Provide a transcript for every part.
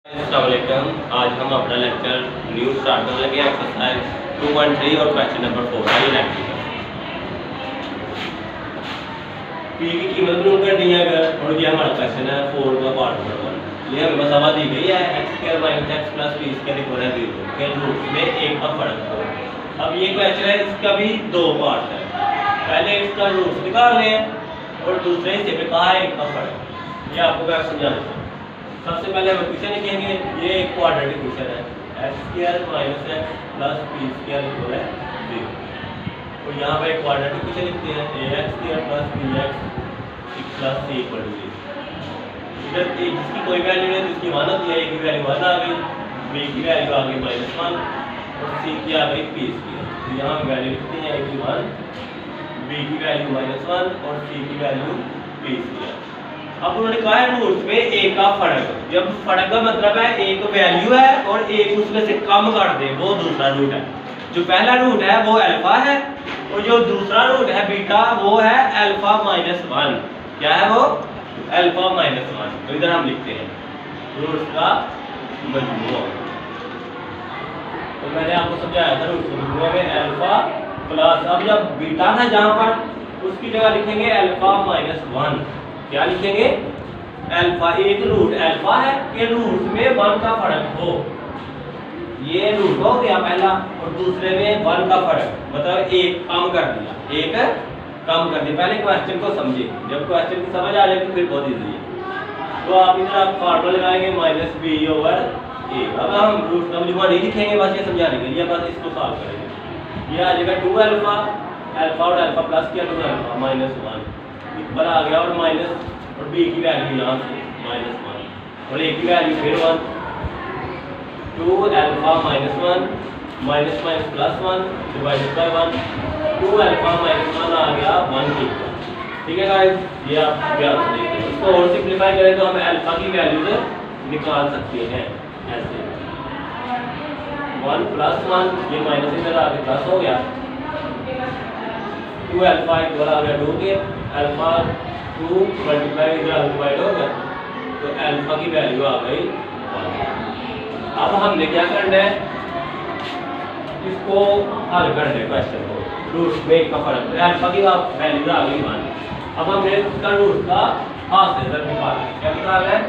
अस्सलामुअलैकुम। आज हम अपना लेक्चर न्यू स्टार्ट करने लगे एक्सरसाइज 2.3 और क्वेश्चन नंबर 4 आई इलेक्ट्रिकल। पी की कीमत ढूंढ करनी है अगर, और ये हमारा क्वेश्चन है 4 का पार्ट नंबर 1। ये हमें मसाला दी गई है x² - x + p² इक्वल है 0 के रूट में एक का फर्क हो। अब ये क्वेश्चन है, इसका भी दो पार्ट है। पहले इसका रूट निकालने हैं और दूसरे हिस्से पे कहा है एक का फर्क। ये आपको मैं समझाना चाहूँगा। सबसे पहले हम क्वेश्चन लिखेंगे, ये एक क्वाड्रेटिक क्वेश्चन है x² - x + p² इक्वल है 0। और यहाँ पे एक क्वाड्रेटिक क्वेश्चन लिखते हैं ax² + bx + c इक्वल 0। इधर जिसकी कोई वैल्यू नहीं, जिसकी 1 होती है, a की वैल्यू 1 आ गई, b की वैल्यू आ गई -1 और c की आ गई p²। तो यहाँ हम वैल्यू लिखते हैं a की 1, b की वैल्यू -1 और c की वैल्यू p²। अब उन्होंने कहा है रूट में एक का फर्क। जब फर्क का मतलब है एक वैल्यू है और एक उसमें से कम कर दे, वो दूसरा रूट है। जो पहला रूट है वो अल्फा है और जो दूसरा रूट है बीटा वो है अल्फा -1। क्या है वो? अल्फा -1। तो इधर हम लिखते हैं रूट का मजमूआ। तो मैंने आपको समझाया था रूट के मजमूए में अल्फा प्लस, अब जब बीटा था जहां पर उसकी जगह लिखेंगे अल्फा -1। क्या लिखेंगे? अल्फा। एक रूट अल्फा है कि रूट में 1 का फर्क हो। ये रूट हो गया पहला और दूसरे में 1 का फर्क, मतलब एक कम कर दिया, एक कम कर दिया। पहले क्वेश्चन को समझे, जब क्वेश्चन की समझ आ जाएगी फिर बहुत इजी है। तो आप इधर आप फार्मूला लगाएंगे -b/a। अब हम रूट का मजमूआ नहीं लिखेंगे, बस ये समझाने के लिए, बस इसको सॉल्व करेंगे। ये आ जाएगा 2 अल्फा, अल्फा और अल्फा प्लस किया 2 अल्फा -1 इक्वल आ गया और माइनस, और b की वैल्यू यहाँ से -1 और a की वैल्यू फिर 1। 2 alpha -1 minus plus 1 divided by 1। 2 alpha -1 आ गया 1 की। ठीक है गाइस, ये आप ध्यान से देखिए। इसको और सिंपलीफाई करें तो हम अल्फा की वैल्यूज निकाल सकते हैं ऐसे 1 + 1, ये माइनस इधर आके प्लस हो गया। 2 अल्फा इक्वल आ गया 2 के, अल्फा 2 मल्टीप्लाई इधर डिवाइड हो गया, तो अल्फा की वैल्यू आ गई 1। अब हमने क्या करना है, इसको हल करना है क्वेश्चन को। रूट में एक का फर्क, अल्फा की वैल्यू आ गई 1। अब हमने इसका रूट का हाफ से निकालना है। क्या निकालना है?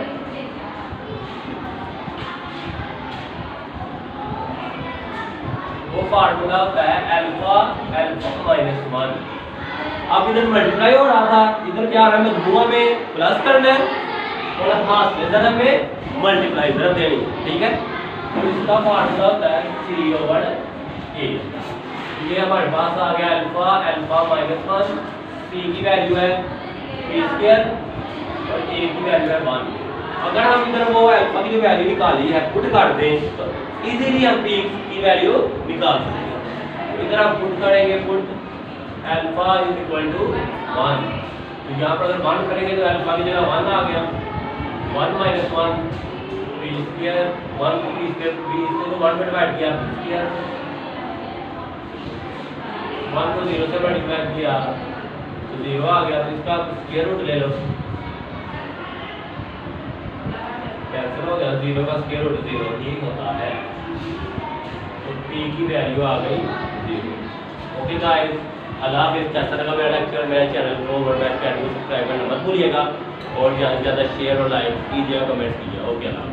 वो फार्मूला होता है अल्फा -1। अब इधर मल्टीप्लाई हो रहा था, इधर क्या आ रहा है, मजमूआ में प्लस करना है और हाथ से इधर हमें मल्टीप्लाई इधर देनी है। ठीक है, तो इसका फार्मूला होता है c/a। ये हमारे पास आ गया अल्फा -1, c की वैल्यू है p² और a की वैल्यू है 1। अगर हम इधर वो अल्फा की वैल्यू निकाली है पुट कर दें तो इजीली हम p की वैल्यू निकाल सकते हैं। तो इधर हम पुट करेंगे, पुट अल्फा = 1। तो यहाँ पर अगर 1 करेंगे तो अल्फा की जगह 1 आ गया। 1 - 1 p², 1 को p² तो 1 में डिवाइड किया p², 1 को 0 से मल्टीप्लाई किया तो 0 आ गया। तो इसका स्क्वायर रूट ले लो, कैंसिल हो गया, 0 का स्क्वायर रूट 0 ही होता है। तो p की वैल्यू आ गई 0। ओके गाइस, अल्लाह हाफिज़। कैसा लगा मेरा लेक्चर? मेरे चैनल को सब्सक्राइब करना मत भूलिएगा और ज़्यादा से ज़्यादा शेयर और लाइक कीजिएगा, कमेंट कीजिएगा। ओके अल्लाह।